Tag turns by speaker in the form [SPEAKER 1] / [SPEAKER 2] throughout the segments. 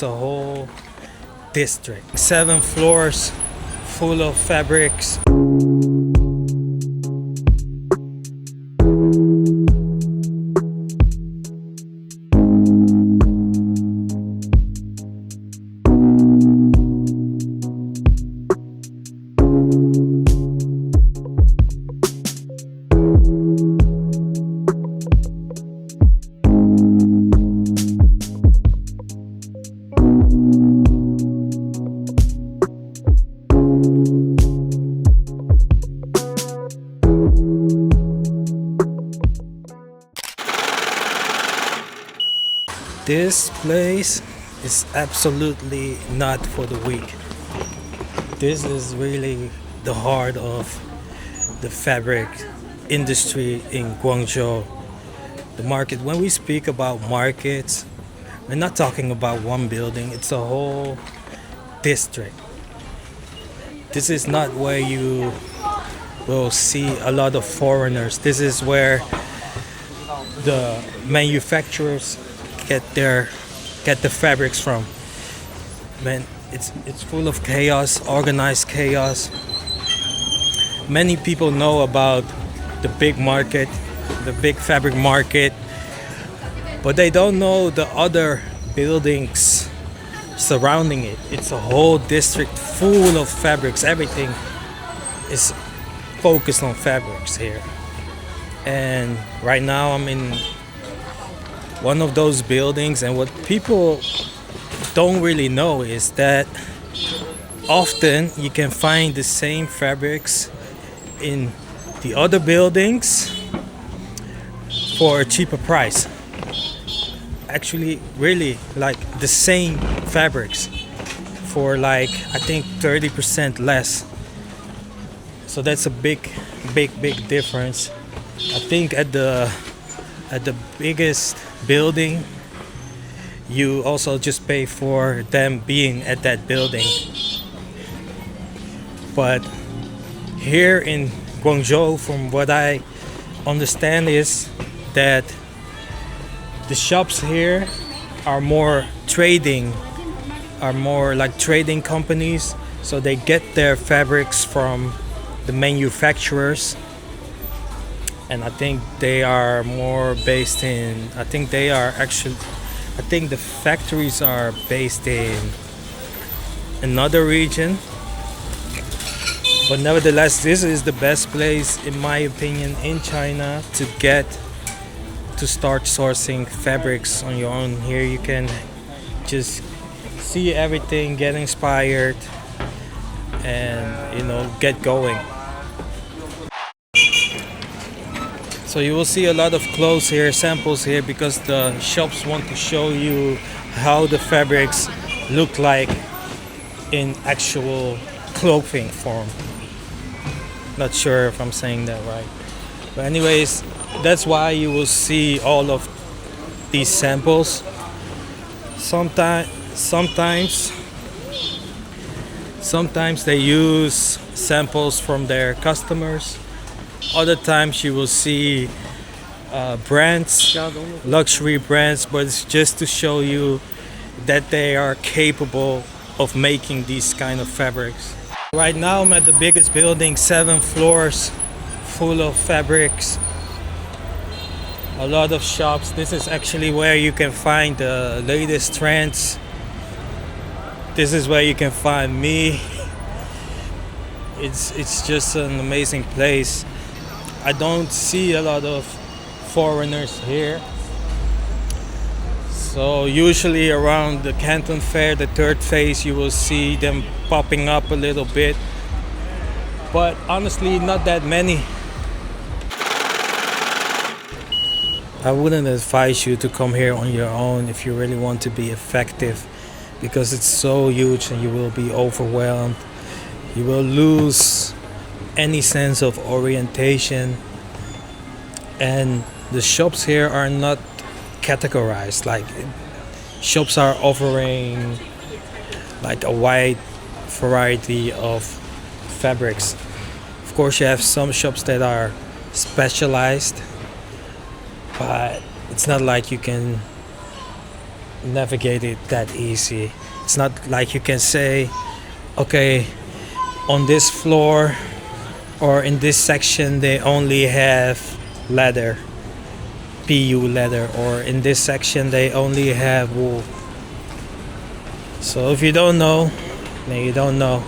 [SPEAKER 1] It's a whole district. 7 floors full of fabrics. This place is absolutely not for the weak. This is really the heart of the fabric industry in Guangzhou. The market, when we speak about markets, we're not talking about one building, it's a whole district. This is not where you will see a lot of foreigners. This is where the manufacturers get the fabrics from. Man, it's full of chaos, organized chaos. Many people know about the big market, the big fabric market, but they don't know the other buildings surrounding it. It's a whole district full of fabrics. Everything is focused on fabrics here. And right now I'm in one of those buildings, and what people don't really know is that often you can find the same fabrics in the other buildings for a cheaper price. Actually, really, like the same fabrics for like I think 30% less. So that's a big difference. I think at the biggest building, you also just pay for them being at that building. But here in Guangzhou, from what I understand, is that the shops here are more like trading companies, so they get their fabrics from the manufacturers. And I think they are more based in, I think the factories are based in another region. But nevertheless, this is the best place, in my opinion, in China to start sourcing fabrics on your own. Here you can just see everything, get inspired, and get going. So you will see a lot of clothes here, samples here, because the shops want to show you how the fabrics look like in actual clothing form. Not sure if I'm saying that right. But anyways, that's why you will see all of these samples. Sometimes they use samples from their customers. Other times you will see brands, luxury brands, but it's just to show you that they are capable of making these kind of fabrics. Right now I'm at the biggest building, 7 floors full of fabrics. A lot of shops. This is actually where you can find the latest trends. This is where you can find me. It's just an amazing place. I don't see a lot of foreigners here. So usually around the Canton Fair, the third phase, you will see them popping up a little bit. But honestly, not that many. I wouldn't advise you to come here on your own if you really want to be effective, because it's so huge and you will be overwhelmed. You will lose any sense of orientation, and the shops here are not categorized. Like, shops are offering like a wide variety of fabrics. Of course, you have some shops that are specialized, but it's not like you can navigate it that easy. It's not like you can say, okay, on this floor or in this section they only have leather, PU leather, or in this section they only have wool. So if you don't know, then you don't know.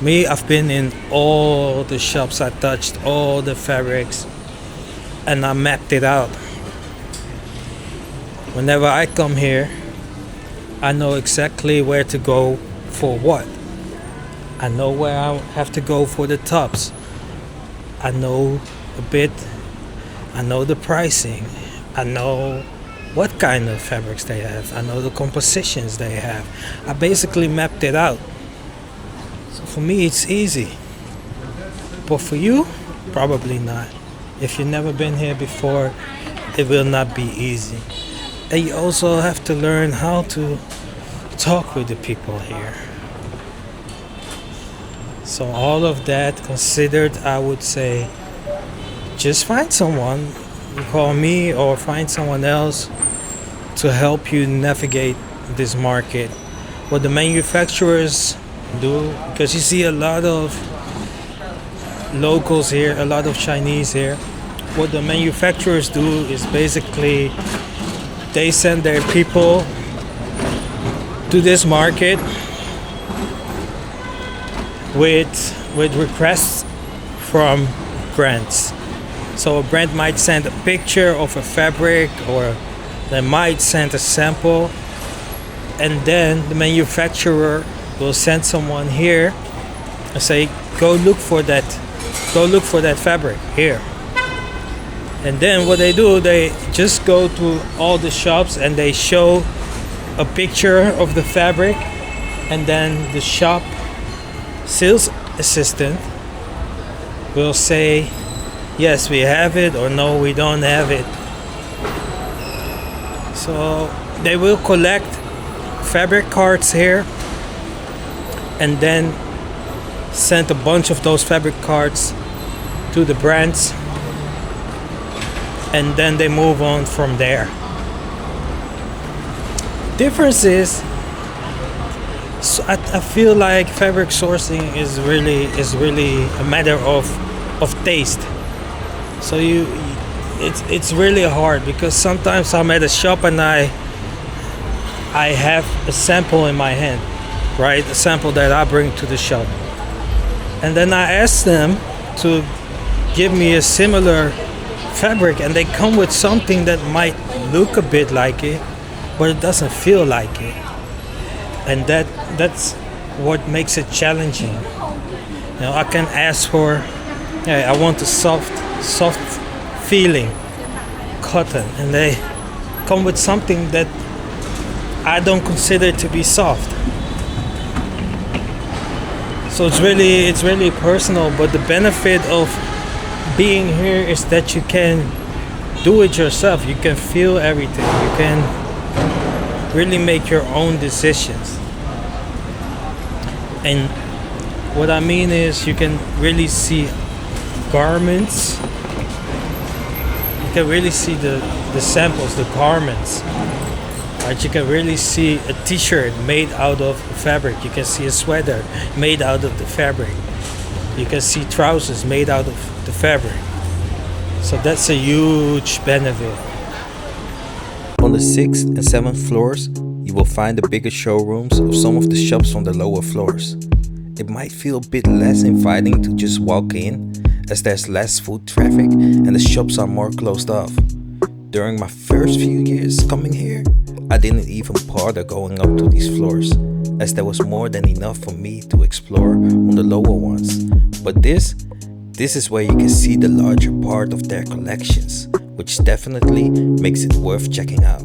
[SPEAKER 1] Me, I've been in all the shops, I touched all the fabrics and I mapped it out. Whenever I come here, I know exactly where to go for what. I know where I have to go for the tops. I know a bit, I know the pricing. I know what kind of fabrics they have. I know the compositions they have. I basically mapped it out. So for me, it's easy. But for you, probably not. If you've never been here before, it will not be easy. And you also have to learn how to talk with the people here. So all of that considered, I would say, just find someone, call me or find someone else to help you navigate this market. What the manufacturers do, because you see a lot of locals here, a lot of Chinese here. What the manufacturers do is basically they send their people to this market with requests from brands. So a brand might send a picture of a fabric, or they might send a sample, and then the manufacturer will send someone here and say, go look for that fabric here. And then what they do, they just go to all the shops and they show a picture of the fabric, and then the shop sales assistant will say, yes, we have it, or no, we don't have it. So they will collect fabric cards here and then send a bunch of those fabric cards to the brands, and then they move on from there. Difference is, so I feel like fabric sourcing is really a matter of taste. So it's really hard, because sometimes I'm at a shop and I have a sample in my hand, right? A sample that I bring to the shop, and then I ask them to give me a similar fabric, and they come with something that might look a bit like it, but it doesn't feel like it. And that's what makes it challenging. You know, I can ask for, yeah, I want a soft feeling cotton, and they come with something that I don't consider to be soft. So it's really personal, but the benefit of being here is that you can do it yourself. You can feel everything. You can really make your own decisions. And what I mean is, you can really see garments. You can really see the samples, the garments. Right? You can really see a t-shirt made out of fabric. You can see a sweater made out of the fabric. You can see trousers made out of the fabric. So that's a huge benefit.
[SPEAKER 2] On the 6th and 7th floors, you will find the bigger showrooms of some of the shops on the lower floors. It might feel a bit less inviting to just walk in, as there's less foot traffic and the shops are more closed off. During my first few years coming here, I didn't even bother going up to these floors, as there was more than enough for me to explore on the lower ones. But this is where you can see the larger part of their collections, which definitely makes it worth checking out.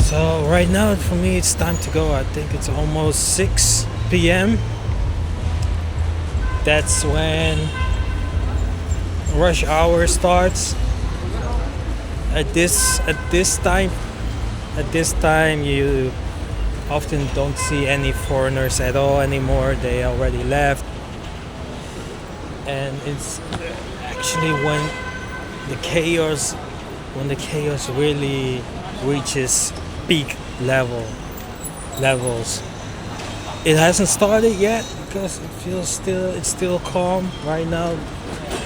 [SPEAKER 1] So right now for me it's time to go. I think it's almost 6 p.m. That's when rush hour starts. At this time you often don't see any foreigners at all anymore. They already left. And it's actually when the chaos when the chaos really reaches peak levels. It hasn't started yet because it's still calm right now.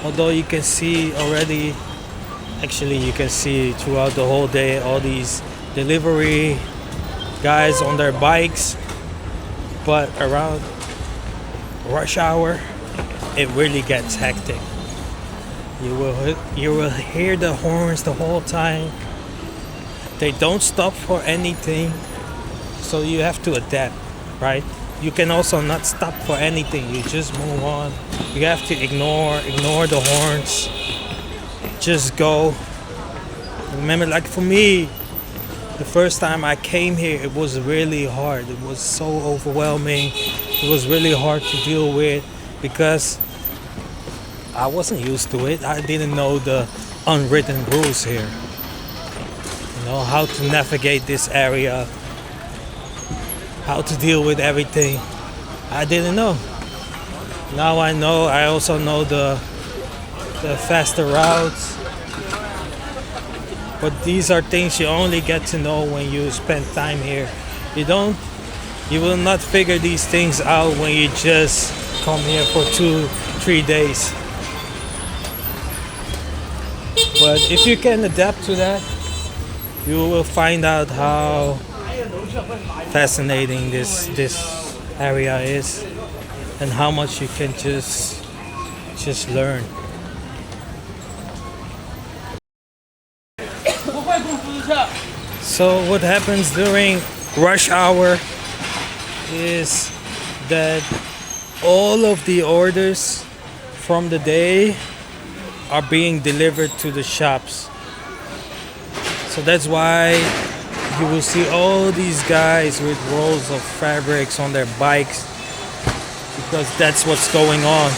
[SPEAKER 1] Although you can see already, actually you can see throughout the whole day all these delivery guys on their bikes. But around rush hour, it really gets hectic. You will hear the horns the whole time. They don't stop for anything, so you have to adapt, right? You can also not stop for anything. You just move on. You have to ignore the horns. Just go. Remember, like for me, the first time I came here, it was really hard. It was so overwhelming. It was really hard to deal with because I wasn't used to it. I didn't know the unwritten rules here. You know, how to navigate this area, how to deal with everything. I didn't know. Now I know. I also know the faster routes. But these are things you only get to know when you spend time here. You will not figure these things out when you just come here for 2-3 days. But if you can adapt to that, you will find out how fascinating this area is and how much you can just learn. So what happens during rush hour is that all of the orders from the day are being delivered to the shops. So that's why you will see all these guys with rolls of fabrics on their bikes, because that's what's going on.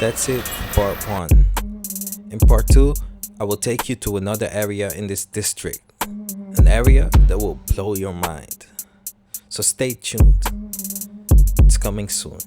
[SPEAKER 2] That's it for part 1. In part 2, I will take you to another area in this district, an area that will blow your mind. So stay tuned, it's coming soon.